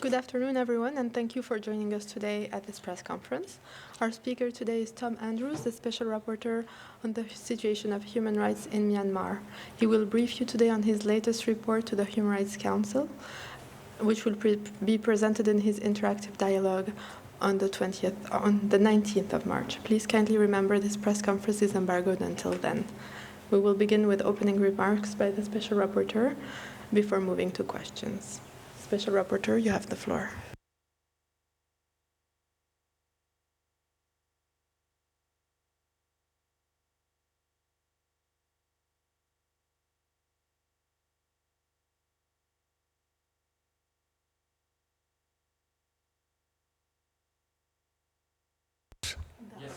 Good afternoon, everyone, and thank you for joining us today at this press conference. Our speaker today is Tom Andrews, the Special Rapporteur on the situation of human rights in Myanmar. He will brief you today on his latest report to the Human Rights Council, which will be presented in his interactive dialogue on the 19th of March. Please kindly remember this press conference is embargoed until then. We will begin with opening remarks by the Special Rapporteur before moving to questions. Special Rapporteur, you have the floor.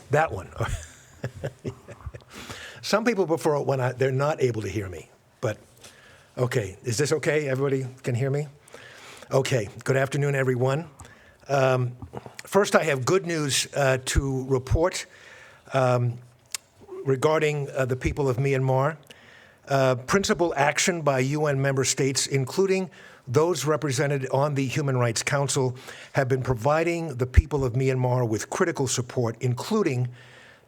That one. Some people prefer it when they're not able to hear me, but okay. Is this okay? Everybody can hear me? Okay. Good afternoon, everyone. First, I have good news to report regarding the people of Myanmar. Principal action by UN member states, including those represented on the Human Rights Council, have been providing the people of Myanmar with critical support, including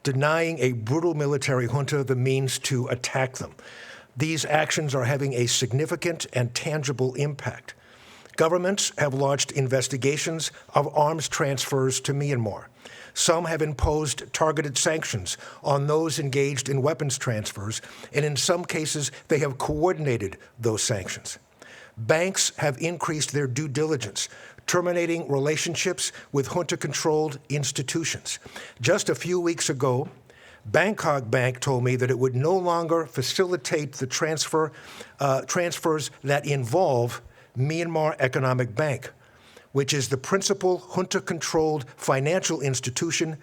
denying a brutal military junta the means to attack them. These actions are having a significant and tangible impact. Governments have launched investigations of arms transfers to Myanmar. Some have imposed targeted sanctions on those engaged in weapons transfers, and in some cases, they have coordinated those sanctions. Banks have increased their due diligence, terminating relationships with junta-controlled institutions. Just a few weeks ago, Bangkok Bank told me that it would no longer facilitate the transfers that involve Myanmar Economic Bank, which is the principal junta-controlled financial institution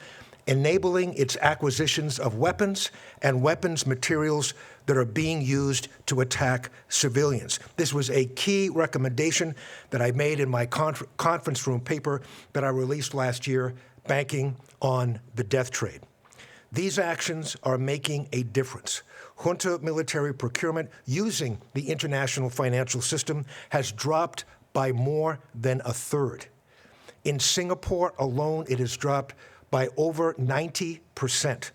enabling its acquisitions of weapons and weapons materials that are being used to attack civilians. This was a key recommendation that I made in my conference room paper that I released last year, Banking on the Death Trade. These actions are making a difference. Junta military procurement using the international financial system has dropped by more than a third. In Singapore alone, it has dropped by over 90%.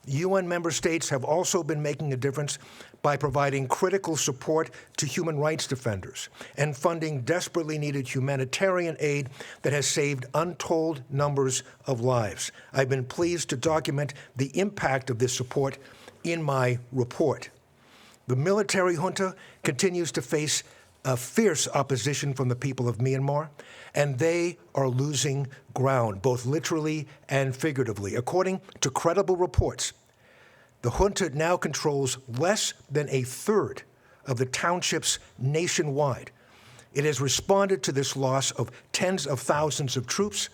UN member states have also been making a difference by providing critical support to human rights defenders and funding desperately needed humanitarian aid that has saved untold numbers of lives. I've been pleased to document the impact of this support in my report. The military junta continues to face a fierce opposition from the people of Myanmar, and they are losing ground, both literally and figuratively. According to credible reports, the junta now controls less than a third of the townships nationwide. It has responded to this loss of tens of thousands of troops,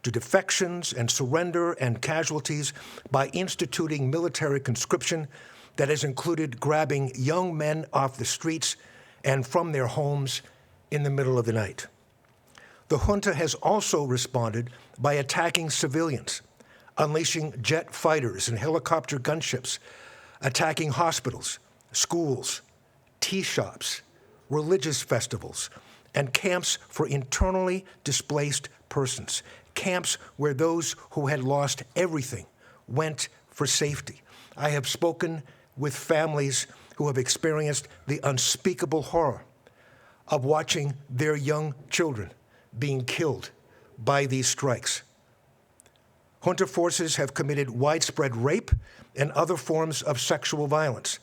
to defections and surrender and casualties by instituting military conscription that has included grabbing young men off the streets and from their homes in the middle of the night. The junta has also responded by attacking civilians, unleashing jet fighters and helicopter gunships, attacking hospitals, schools, tea shops, religious festivals, and camps for internally displaced persons, camps where those who had lost everything went for safety. I have spoken with families who have experienced the unspeakable horror of watching their young children being killed by these strikes. Junta forces have committed widespread rape and other forms of sexual violence.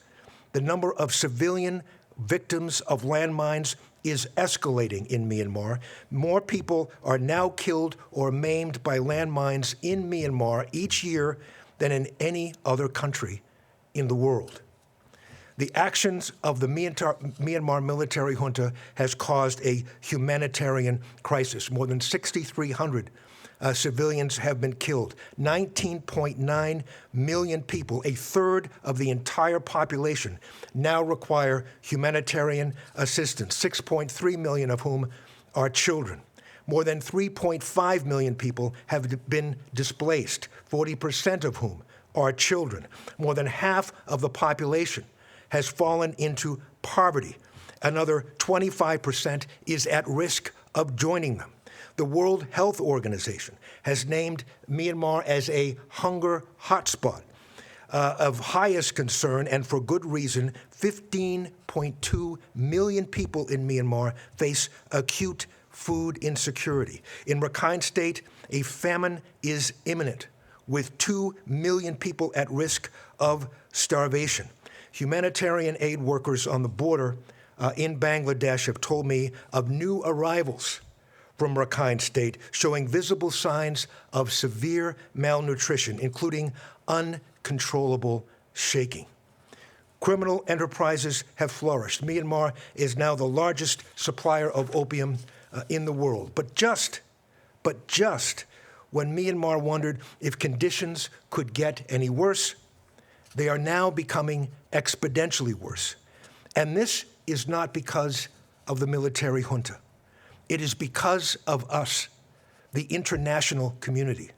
The number of civilian victims of landmines is escalating in Myanmar. More people are now killed or maimed by landmines in Myanmar each year than in any other country in the world. The actions of the Myanmar military junta has caused a humanitarian crisis. More than 6,300 civilians have been killed. 19.9 million people, a third of the entire population, now require humanitarian assistance, 6.3 million of whom are children. More than 3.5 million people have been displaced, 40% of whom are children. More than half of the population has fallen into poverty, Another 25% is at risk of joining them. The World Health Organization has named Myanmar as a hunger hotspot of highest concern, and for good reason. 15.2 million people in Myanmar face acute food insecurity. In Rakhine State, a famine is imminent, with 2 million people at risk of starvation. Humanitarian aid workers on the border in Bangladesh have told me of new arrivals from Rakhine State showing visible signs of severe malnutrition, including uncontrollable shaking. Criminal enterprises have flourished. Myanmar is now the largest supplier of opium in the world. But just when Myanmar wondered if conditions could get any worse, they are now becoming exponentially worse. And this is not because of the military junta. It is because of us, the international community.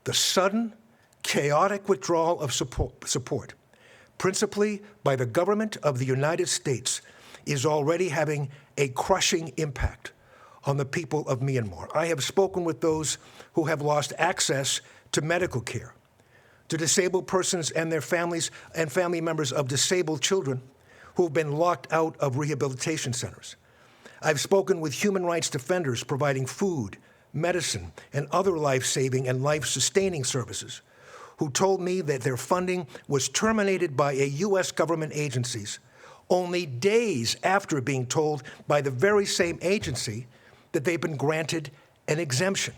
The sudden, chaotic withdrawal of support, principally by the government of the United States, is already having a crushing impact on the people of Myanmar. I have spoken with those who have lost access to medical care, to disabled persons and their families and family members of disabled children who have been locked out of rehabilitation centers. I've spoken with human rights defenders providing food, medicine, and other life-saving and life-sustaining services who told me that their funding was terminated by a U.S. government agencies only days after being told by the very same agency that they've been granted an exemption.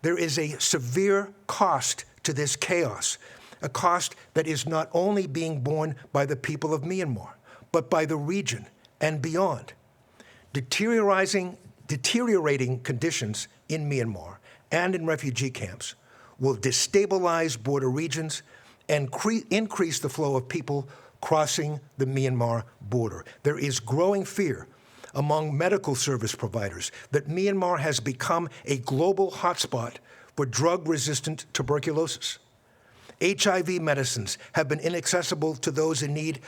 There is a severe cost to this chaos, a cost that is not only being borne by the people of Myanmar, but by the region and beyond. Deteriorating conditions in Myanmar and in refugee camps will destabilize border regions and increase the flow of people crossing the Myanmar border. There is growing fear among medical service providers that Myanmar has become a global hotspot for drug-resistant tuberculosis. HIV medicines have been inaccessible to those in need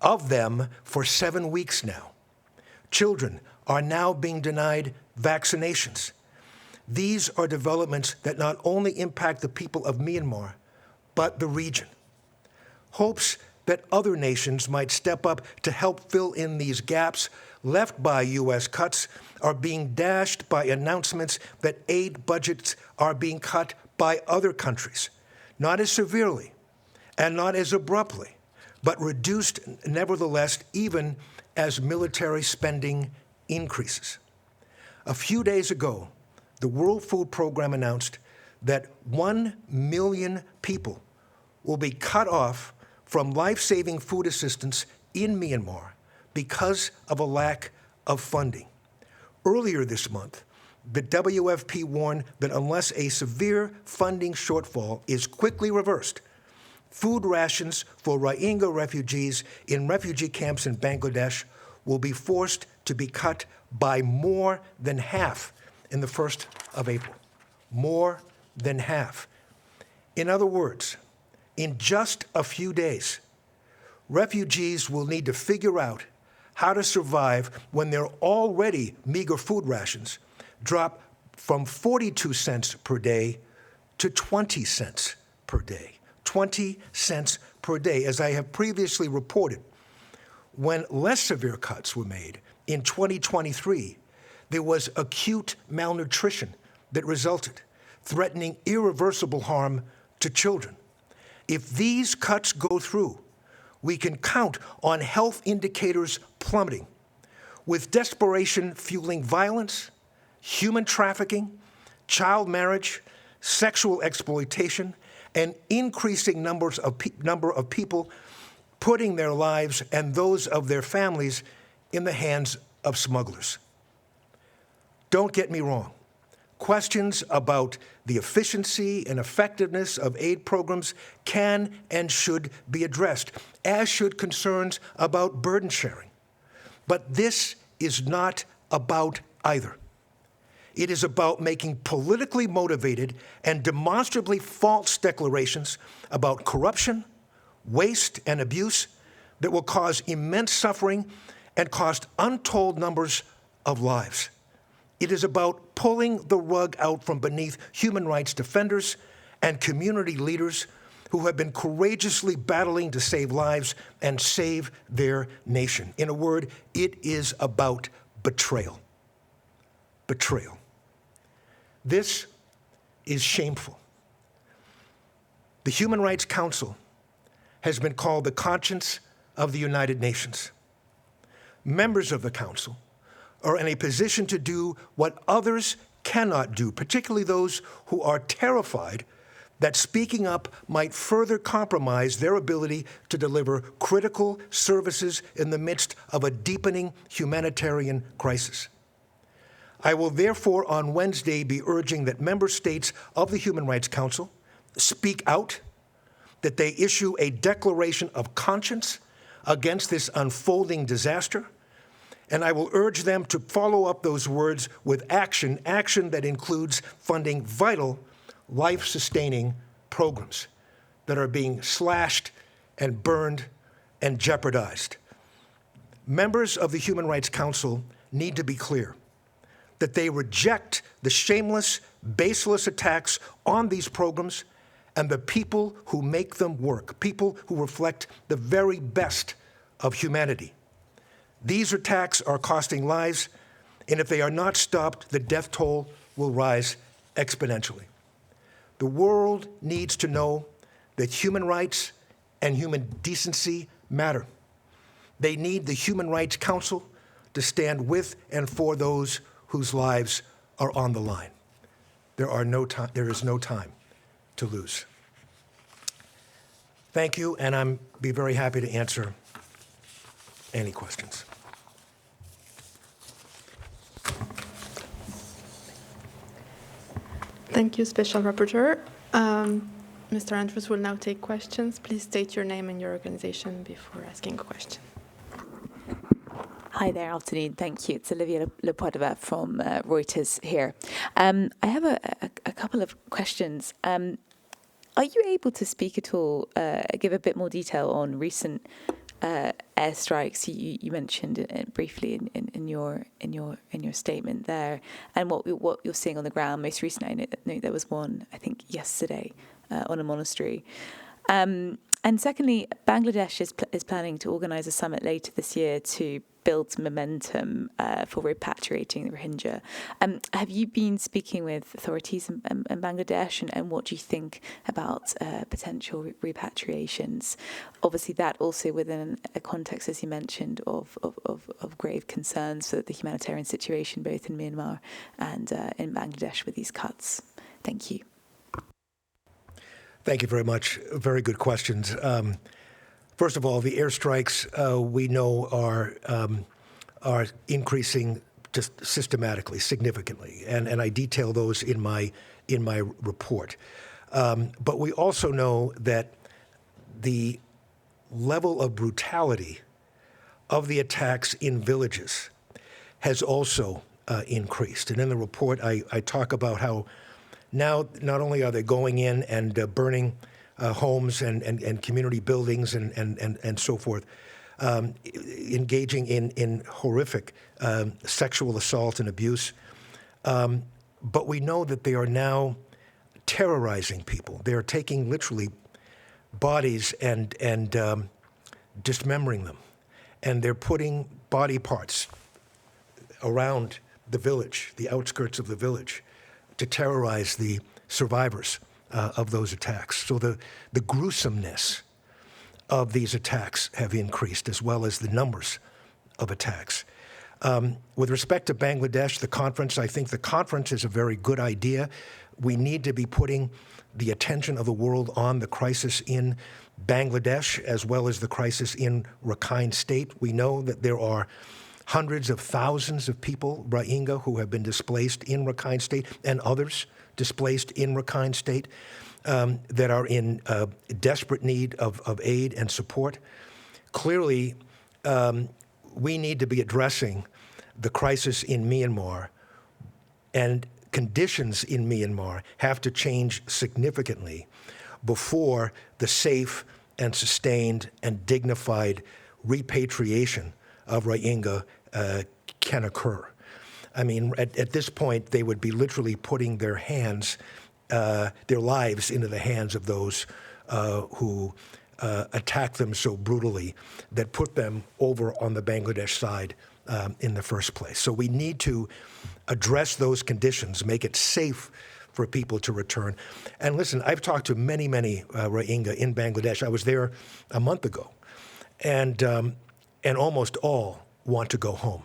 of them for 7 weeks now. Children are now being denied vaccinations. These are developments that not only impact the people of Myanmar, but the region. Hopes that other nations might step up to help fill in these gaps left by U.S. cuts are being dashed by announcements that aid budgets are being cut by other countries, not as severely and not as abruptly, but reduced nevertheless, even as military spending increases. A few days ago, the World Food Program announced that 1 million people will be cut off from life-saving food assistance in Myanmar because of a lack of funding. Earlier this month, the WFP warned that unless a severe funding shortfall is quickly reversed, food rations for Rohingya refugees in refugee camps in Bangladesh will be forced to be cut by more than half in the 1st of April. More than half. In other words, in just a few days, refugees will need to figure out how to survive when their already meager food rations drop from 42 cents per day to 20 cents per day. 20 cents per day. As I have previously reported, when less severe cuts were made in 2023, there was acute malnutrition that resulted, threatening irreversible harm to children. If these cuts go through, we can count on health indicators plummeting, with desperation fueling violence, human trafficking, child marriage, sexual exploitation, and increasing number of people putting their lives and those of their families in the hands of smugglers. Don't get me wrong. Questions about the efficiency and effectiveness of aid programs can and should be addressed, as should concerns about burden sharing. But this is not about either. It is about making politically motivated and demonstrably false declarations about corruption, waste, and abuse that will cause immense suffering and cost untold numbers of lives. It is about pulling the rug out from beneath human rights defenders and community leaders who have been courageously battling to save lives and save their nation. In a word, it is about betrayal. Betrayal. This is shameful. The Human Rights Council has been called the conscience of the United Nations. Members of the Council are in a position to do what others cannot do, particularly those who are terrified that speaking up might further compromise their ability to deliver critical services in the midst of a deepening humanitarian crisis. I will therefore on Wednesday be urging that member states of the Human Rights Council speak out, that they issue a declaration of conscience against this unfolding disaster, and I will urge them to follow up those words with action that includes funding vital, life-sustaining programs that are being slashed and burned and jeopardized. Members of the Human Rights Council need to be clear that they reject the shameless, baseless attacks on these programs and the people who make them work, people who reflect the very best of humanity. These attacks are costing lives, and if they are not stopped, the death toll will rise exponentially. The world needs to know that human rights and human decency matter. They need the Human Rights Council to stand with and for those whose lives are on the line. There is no time to lose. Thank you, and I'll be very happy to answer any questions. Thank you, Special Rapporteur. Mr. Andrews will now take questions. Please state your name and your organization before asking a question. Hi there, afternoon. Thank you. It's Olivia Lepodova from Reuters here. I have a couple of questions. Are you able to speak at all, give a bit more detail on recent airstrikes you mentioned briefly in your statement there, and what you're seeing on the ground? Most recently, I know there was one, I think, yesterday on a monastery. And secondly, Bangladesh is planning to organise a summit later this year to build momentum for repatriating the Rohingya. Have you been speaking with authorities in Bangladesh, and what do you think about potential repatriations? Obviously, that also within a context, as you mentioned, of grave concerns for the humanitarian situation, both in Myanmar and in Bangladesh with these cuts. Thank you. Thank you very much. Very good questions. First of all, the airstrikes we know are increasing just systematically, significantly, and I detail those in my report. But we also know that the level of brutality of the attacks in villages has also increased. And in the report, I talk about how now not only are they going in and burning homes and community buildings and so forth, engaging in horrific sexual assault and abuse, but we know that they are now terrorizing people. They are taking literally bodies and dismembering them, and they're putting body parts around the village, the outskirts of the village, to terrorize the survivors of those attacks. So the gruesomeness of these attacks have increased, as well as the numbers of attacks. With respect to Bangladesh, the conference, I think the conference is a very good idea. We need to be putting the attention of the world on the crisis in Bangladesh, as well as the crisis in Rakhine State. We know that there are hundreds of thousands of people, Rohingya, who have been displaced in Rakhine State, and others displaced in Rakhine State, that are in desperate need of aid and support. Clearly, we need to be addressing the crisis in Myanmar, and conditions in Myanmar have to change significantly before the safe and sustained and dignified repatriation of Rohingya can occur. I mean, at this point, they would be literally putting their lives into the hands of those who attacked them so brutally that put them over on the Bangladesh side in the first place. So we need to address those conditions, make it safe for people to return. And listen, I've talked to many Rohingya in Bangladesh. I was there a month ago, and almost all want to go home,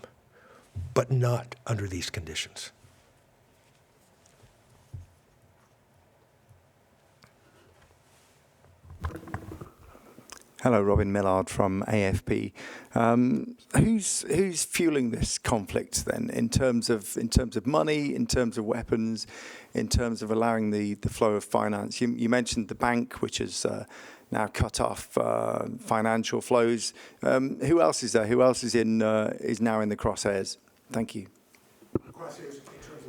but not under these conditions. Hello, Robin Millard from AFP. Who's fueling this conflict then, in terms of money, in terms of weapons, in terms of allowing the flow of finance? You mentioned the bank, which has now cut off financial flows. Who else is there? Who else is now in the crosshairs? Thank you. Crosshairs in terms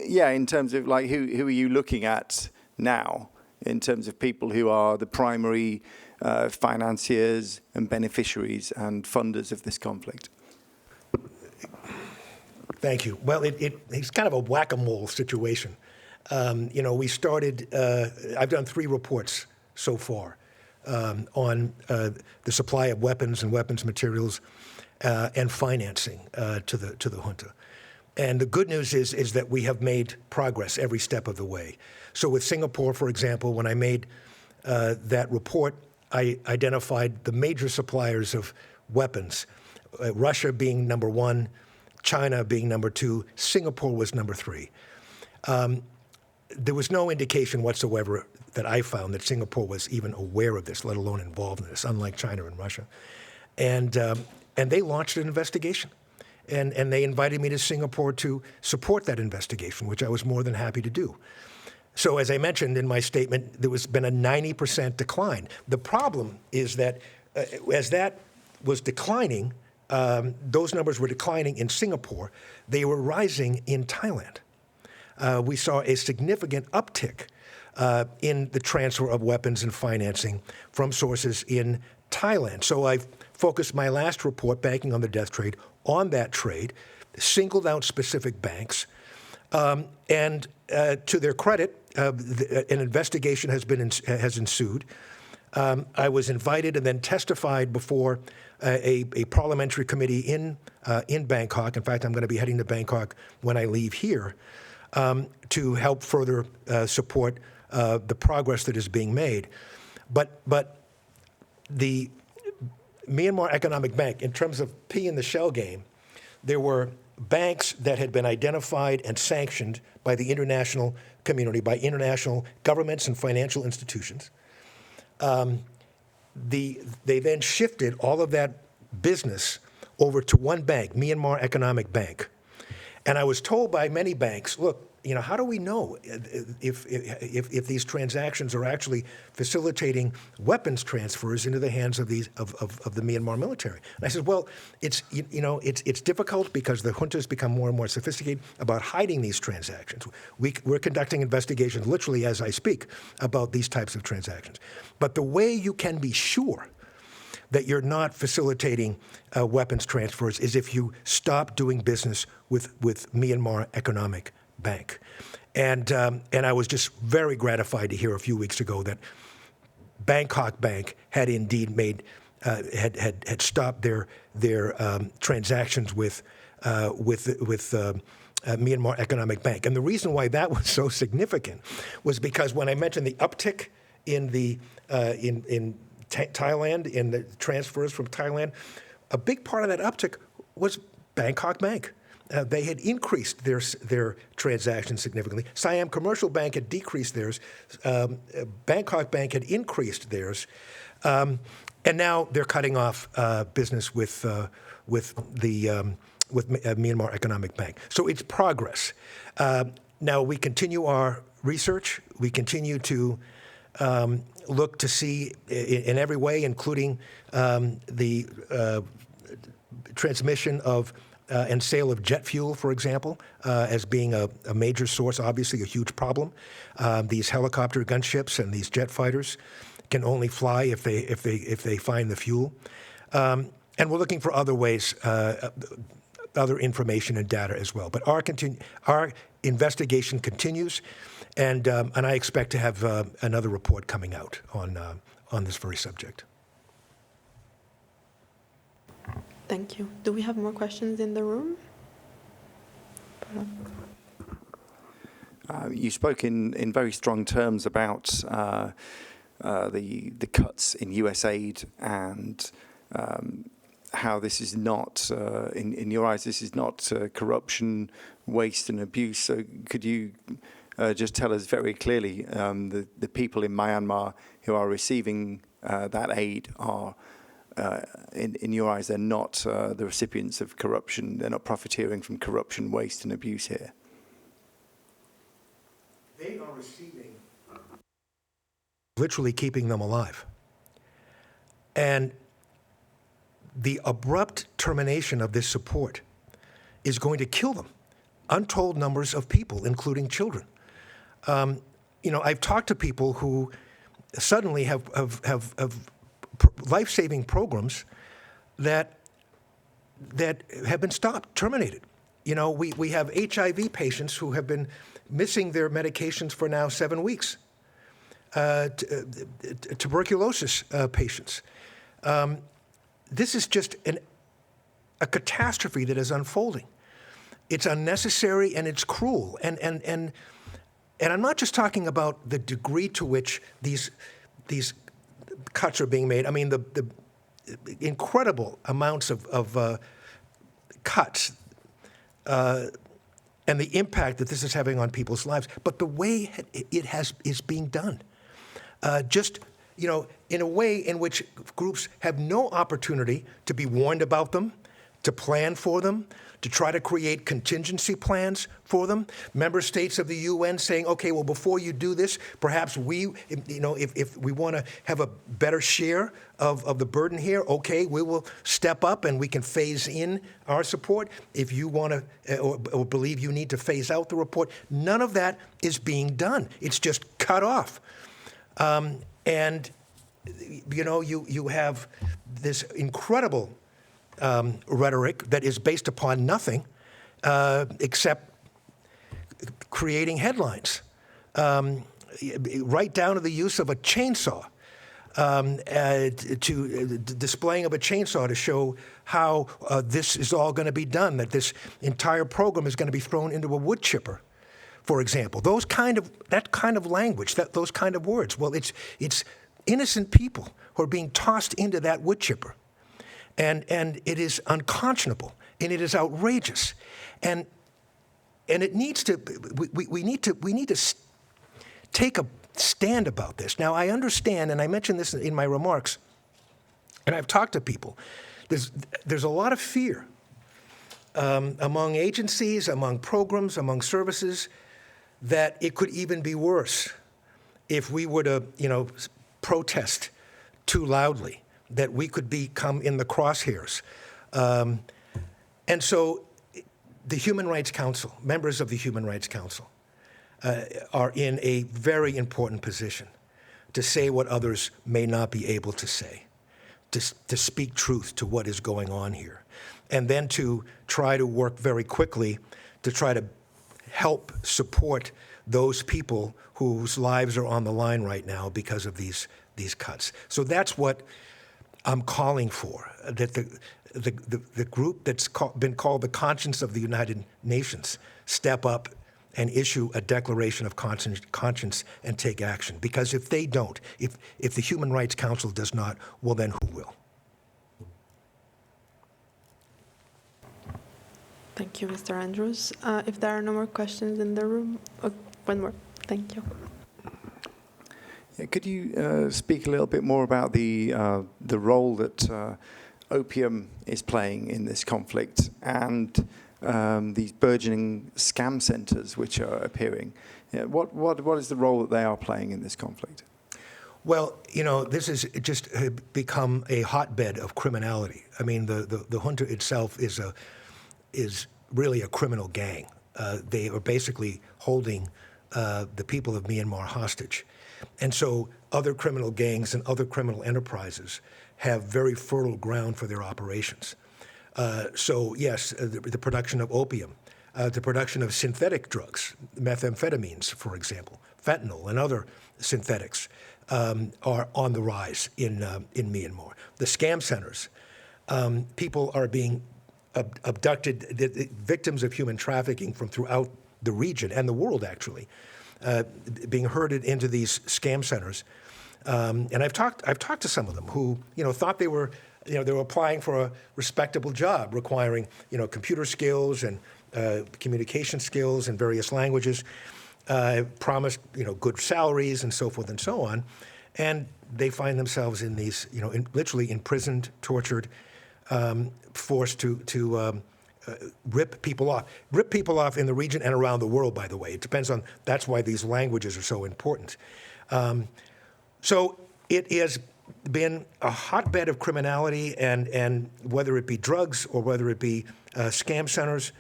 of? In terms of like who are you looking at now in terms of people who are the primary financiers and beneficiaries and funders of this conflict? Thank you. Well, it's kind of a whack-a-mole situation. We started, I've done 3 reports so far on the supply of weapons and weapons materials and financing to the junta. And the good news is that we have made progress every step of the way. So with Singapore, for example, when I made that report, I identified the major suppliers of weapons, Russia being number 1, China being number 2, Singapore was number 3. There was no indication whatsoever that I found that Singapore was even aware of this, let alone involved in this, unlike China and Russia. And they launched an investigation. And they invited me to Singapore to support that investigation, which I was more than happy to do. So as I mentioned in my statement, there has been a 90% decline. The problem is that as that was declining, those numbers were declining in Singapore, they were rising in Thailand. We saw a significant uptick in the transfer of weapons and financing from sources in Thailand. So I've focused my last report, Banking on the Death Trade, on that trade, singled out specific banks, and to their credit, an investigation has ensued. I was invited and then testified before a parliamentary committee in Bangkok. In fact, I'm going to be heading to Bangkok when I leave here to help further support the progress that is being made. But the Myanmar Economic Bank, in terms of pea in the shell game, there were banks that had been identified and sanctioned by the international community, by international governments and financial institutions. They then shifted all of that business over to one bank, Myanmar Economic Bank. And I was told by many banks, look, how do we know if these transactions are actually facilitating weapons transfers into the hands of the Myanmar military? And I said, well, it's difficult because the juntas become more and more sophisticated about hiding these transactions. We're conducting investigations literally as I speak about these types of transactions. But the way you can be sure that you're not facilitating weapons transfers is if you stop doing business with Myanmar Economic Bank. And I was just very gratified to hear a few weeks ago that Bangkok Bank had indeed made had stopped their transactions with Myanmar Economic Bank. And the reason why that was so significant was because when I mentioned the uptick in Thailand, in the transfers from Thailand, a big part of that uptick was Bangkok Bank. They had increased their transactions significantly. Siam Commercial Bank had decreased theirs. Bangkok Bank had increased theirs, and now they're cutting off business with Myanmar Economic Bank. So it's progress. Now we continue our research. We continue to look to see in every way, including the transmission of and sale of jet fuel, for example, as being a major source, obviously a huge problem. These helicopter gunships and these jet fighters can only fly if they find the fuel. And we're looking for other ways, other information and data as well. But our investigation continues, and I expect to have another report coming out on this very subject. Thank you. Do we have more questions in the room? You spoke in very strong terms about the cuts in US aid and how this is not, in your eyes, this is not corruption, waste and abuse. So could you just tell us very clearly the people in Myanmar who are receiving that aid are, in your eyes, they're not the recipients of corruption, they're not profiteering from corruption, waste and abuse here? They are receiving, literally keeping them alive. And the abrupt termination of this support is going to kill them. Untold numbers of people, including children. I've talked to people who suddenly have life-saving programs that have been stopped, terminated. We have HIV patients who have been missing their medications for now 7 weeks. Tuberculosis patients. This is just a catastrophe that is unfolding. It's unnecessary and it's cruel. And I'm not just talking about the degree to which these cuts are being made. I mean, the incredible amounts of cuts and the impact that this is having on people's lives, but the way is being done. In a way in which groups have no opportunity to be warned about them, to plan for them, to try to create contingency plans for them. Member states of the UN saying, okay, well, before you do this, perhaps if we want to have a better share of the burden here, okay, we will step up and we can phase in our support. If you want to or believe you need to phase out the report, none of that is being done. It's just cut off. And you have this incredible rhetoric that is based upon nothing except creating headlines, right down to the use of a chainsaw, to displaying of a chainsaw to show how this is all going to be done, that this entire program is going to be thrown into a wood chipper, for example. That kind of language, those kind of words. Well, it's innocent people who are being tossed into that wood chipper. And it is unconscionable, and it is outrageous, and it needs to. We need to take a stand about this. Now, I understand, and I mentioned this in my remarks, and I've talked to people. There's a lot of fear among agencies, among programs, among services, that it could even be worse if we were to, protest too loudly, that we could become in the crosshairs. And so the Human Rights Council, members of the Human Rights Council, are in a very important position to say what others may not be able to say, to speak truth to what is going on here, and then to try to work very quickly to try to help support those people whose lives are on the line right now because of these cuts. So that's what I'm calling for, that the group that's been called the Conscience of the United Nations step up and issue a declaration of conscience and take action. Because if they don't, if the Human Rights Council does not, well, then who will? Thank you, Mr. Andrews. If there are no more questions in the room, one more. Thank you. Yeah, could you speak a little bit more about the role that opium is playing in this conflict and these burgeoning scam centres which are appearing? Yeah, what is the role that they are playing in this conflict? Well, this has just become a hotbed of criminality. I mean, the junta itself is really a criminal gang. They are basically holding the people of Myanmar hostage. And so other criminal gangs and other criminal enterprises have very fertile ground for their operations. So yes, the production of opium, the production of synthetic drugs, methamphetamines, for example, fentanyl and other synthetics are on the rise in Myanmar. The scam centers, people are being abducted, the victims of human trafficking from throughout the region and the world, actually, being herded into these scam centers. And I've talked to some of them who, thought they were applying for a respectable job requiring, computer skills and communication skills in various languages, promised, good salaries and so forth and so on. And they find themselves in these, literally imprisoned, tortured, forced to rip people off in the region and around the world, by the way. It depends on, that's why these languages are so important. So it has been a hotbed of criminality, and whether it be drugs or whether it be scam centers,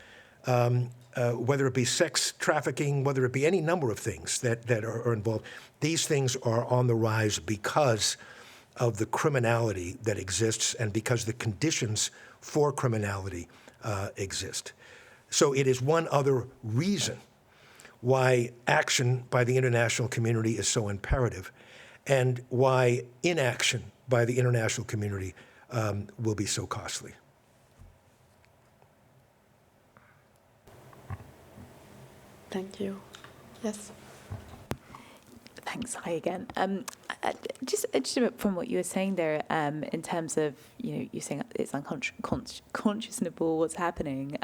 whether it be sex trafficking, whether it be any number of things that are involved, these things are on the rise because of the criminality that exists and because the conditions for criminality exist. So it is one other reason why action by the international community is so imperative, and why inaction by the international community will be so costly. Thank you. Yes. Thanks. Hi again. Just from what you were saying there, in terms of, you're saying it's unconscionable what's happening.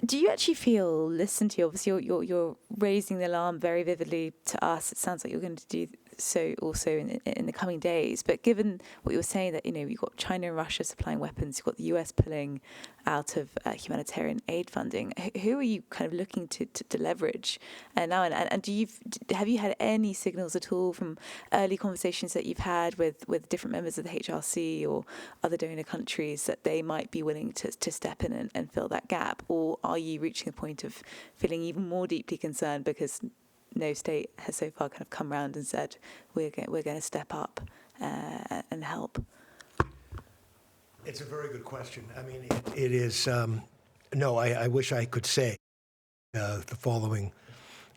Do you actually feel listened to? Obviously, you're raising the alarm very vividly to us. It sounds like you're going to do so also in the coming days. But given what you were saying, that you've got China and Russia supplying weapons, you've got the US pulling out of humanitarian aid funding. Who are you kind of looking to leverage now? And have you had any signals at all from early conversations that you've had with different members of the HRC or other donor countries that they might be willing to step in and fill that gap? Or are you reaching the point of feeling even more deeply concerned because no state has so far kind of come round and said we're going to step up and help? It's a very good question. I mean, it is. No, I wish I could say the following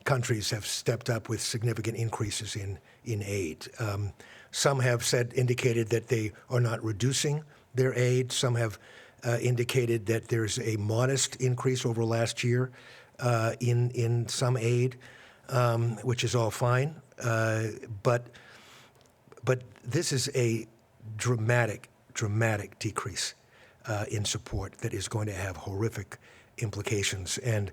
countries have stepped up with significant increases in aid. Some have indicated that they are not reducing their aid. Some have indicated that there's a modest increase over last year in some aid, which is all fine. But this is a dramatic decrease in support that is going to have horrific implications. And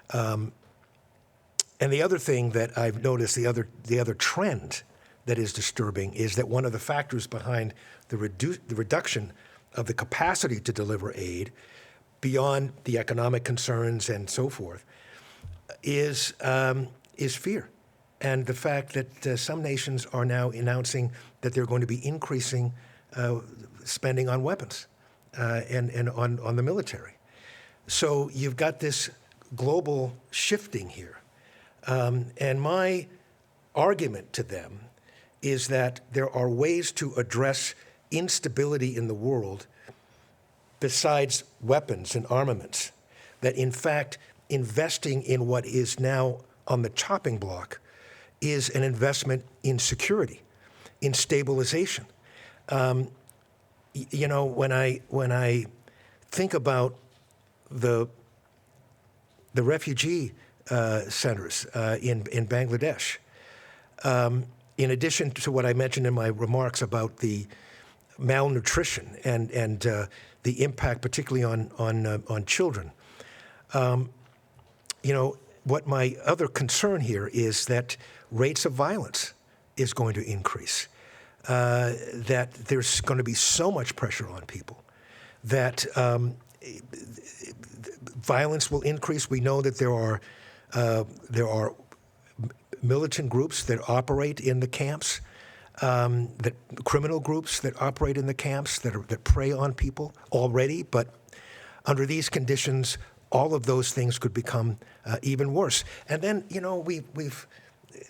the other thing that I've noticed, the other trend that is disturbing, is that one of the factors behind the reduction of the capacity to deliver aid, beyond the economic concerns and so forth, is fear, and the fact that some nations are now announcing that they're going to be increasing spending on weapons and on the military. So you've got this global shifting here. And my argument to them is that there are ways to address instability in the world besides weapons and armaments, that in fact investing in what is now on the chopping block is an investment in security, in stabilization. When I think about the refugee centers in Bangladesh, in addition to what I mentioned in my remarks about the malnutrition and the impact, particularly on children, what my other concern here is that rates of violence is going to increase, that there's going to be so much pressure on people that violence will increase. We know that there are militant groups that operate in the camps, that criminal groups that operate in the camps that prey on people already. But under these conditions, all of those things could become even worse. And then, we've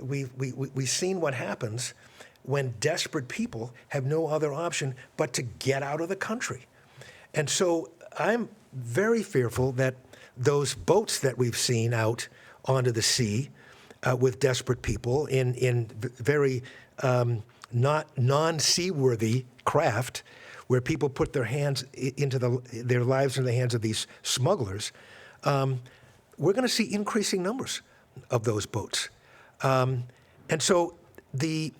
we've seen what happens when desperate people have no other option but to get out of the country. And so I'm very fearful that those boats that we've seen out onto the sea with desperate people in very not non-seaworthy craft, where people put their hands into their lives in the hands of these smugglers, we're going to see increasing numbers of those boats. And so the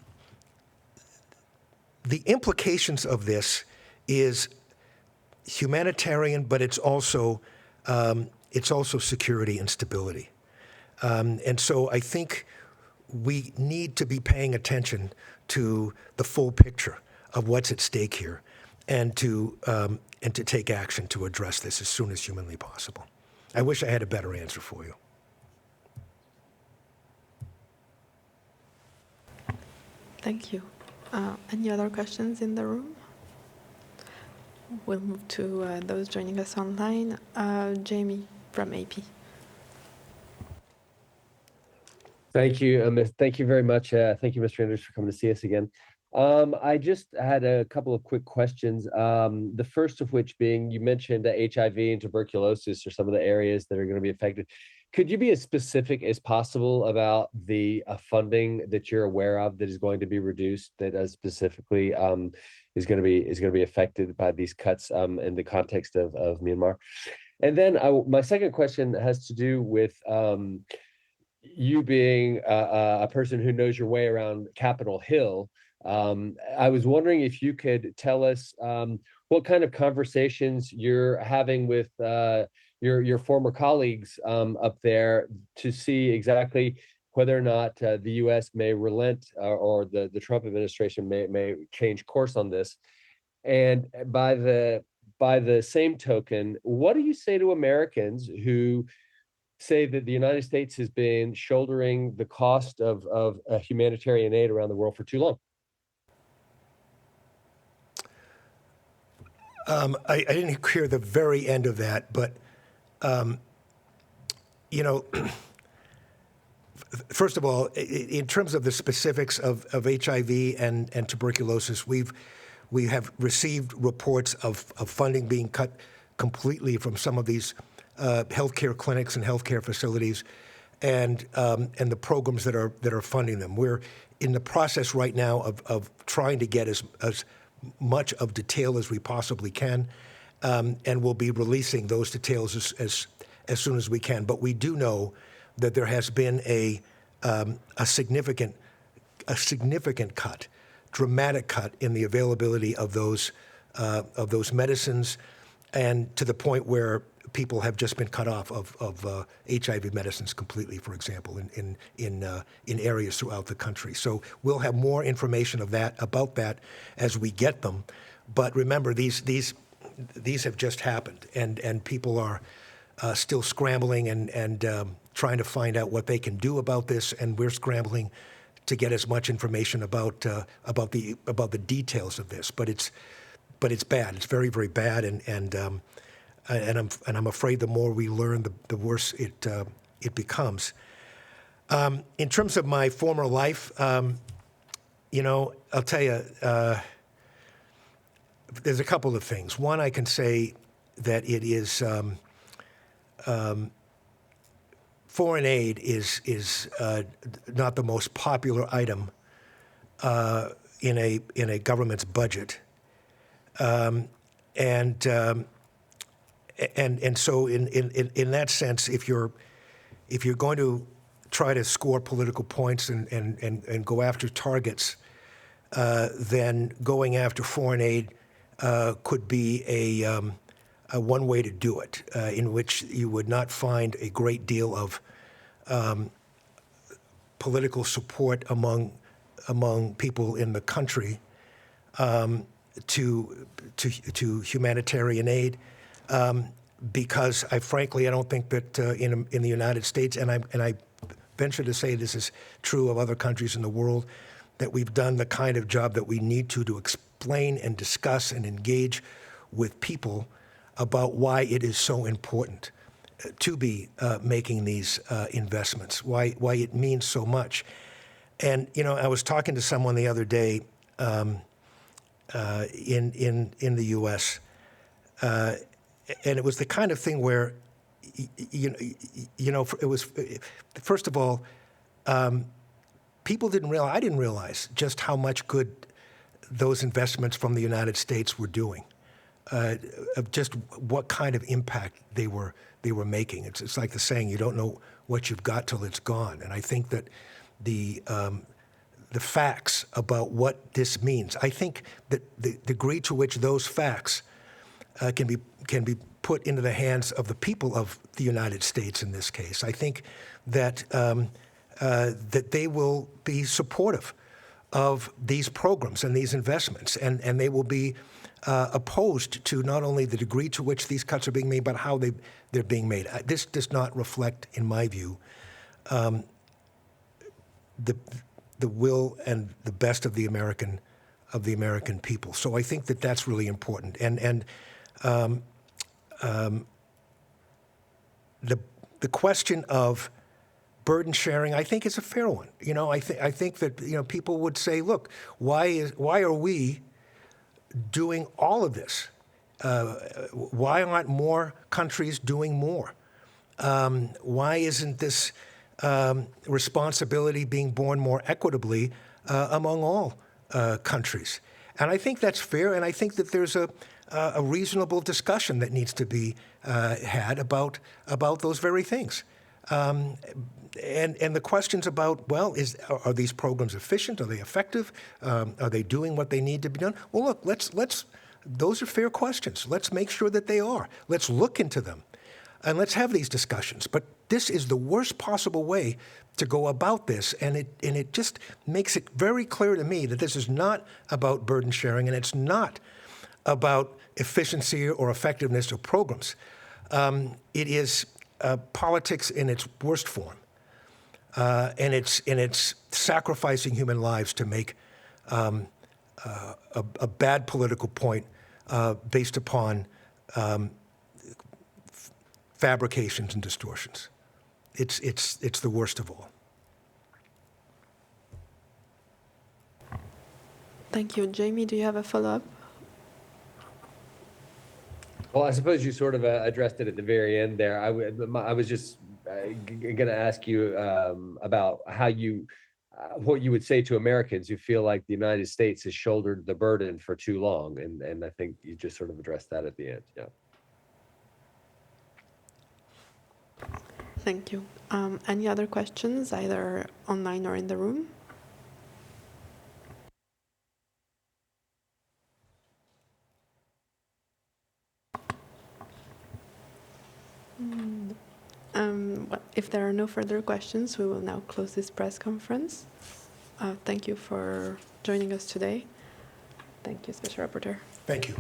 implications of this is humanitarian, but it's also security and stability. And so I think we need to be paying attention to the full picture of what's at stake here, and to take action to address this as soon as humanly possible. I wish I had a better answer for you. Thank you. Any other questions in the room? We'll move to those joining us online. Jamie from AP. Thank you. Thank you very much. Thank you, Mr. Anders, for coming to see us again. I just had a couple of quick questions. The first of which being, you mentioned that HIV and tuberculosis are some of the areas that are going to be affected. Could you be as specific as possible about the funding that you're aware of that is going to be reduced, that specifically is going to be affected by these cuts in the context of Myanmar? And then my second question has to do with you being a person who knows your way around Capitol Hill. I was wondering if you could tell us what kind of conversations you're having with your former colleagues up there to see exactly whether or not the U.S. may relent or the Trump administration may change course on this. And by the same token, what do you say to Americans who say that the United States has been shouldering the cost of humanitarian aid around the world for too long? I didn't hear the very end of that, but first of all, in terms of the specifics of HIV and tuberculosis, we have received reports of funding being cut completely from some of these healthcare clinics and healthcare facilities, and the programs that are funding them. We're in the process right now of trying to get as much of detail as we possibly can, and we'll be releasing those details as soon as we can. But we do know that there has been a significant cut, dramatic cut in the availability of those medicines, and to the point where people have just been cut off of HIV medicines completely, for example, in areas throughout the country. So we'll have more information about that as we get them. But remember, these have just happened, and people are still scrambling and trying to find out what they can do about this, and we're scrambling to get as much information about the details of this. But it's bad. It's very, very bad, and I'm afraid the more we learn, the worse it becomes. In terms of my former life, I'll tell you, there's a couple of things. One, I can say that it is foreign aid is not the most popular item in a government's budget, and so in that sense, if you're going to try to score political points and go after targets, then going after foreign aid could be a one way to do it, in which you would not find a great deal of political support among people in the country to humanitarian aid, because frankly I don't think that in the United States, and I venture to say this is true of other countries in the world, that we've done the kind of job that we need to explain and discuss and engage with people about why it is so important to be making these investments, why it means so much. And, you know, I was talking to someone the other day in the U.S., and it was the kind of thing where, it was, first of all, people didn't realize, I didn't realize just how much good those investments from the United States were doing, of just what kind of impact they were making. It's like the saying, you don't know what you've got till it's gone. And I think that the facts about what this means, I think that the degree to which those facts can be put into the hands of the people of the United States in this case, I think that that they will be supportive of these programs and these investments, and they will be opposed to not only the degree to which these cuts are being made, but how they're being made. This does not reflect, in my view, the will and the best of the American people. So I think that that's really important. And the question of burden sharing, I think, is a fair one. You know, I think that, you know, people would say, look, why are we doing all of this? Why aren't more countries doing more? Why isn't this responsibility being borne more equitably among all countries? And I think that's fair, and I think that there's a reasonable discussion that needs to be had about those very things. And the questions about, well, are these programs efficient? Are they effective? Are they doing what they need to be done? Well, look, let's those are fair questions. Let's make sure that they are. Let's look into them, and let's have these discussions. But this is the worst possible way to go about this, and it just makes it very clear to me that this is not about burden sharing, and it's not about efficiency or effectiveness of programs. It is politics in its worst form, and it's sacrificing human lives to make a bad political point based upon fabrications and distortions. It's the worst of all. Thank you. Jamie, do you have a follow-up? Well, I suppose you sort of addressed it at the very end there. I was just going to ask you about how what you would say to Americans who feel like the United States has shouldered the burden for too long, and I think you just sort of addressed that at the end. Yeah. Thank you. Any other questions, either online or in the room? If there are no further questions, we will now close this press conference. Thank you for joining us today. Thank you, Special Rapporteur. Thank you.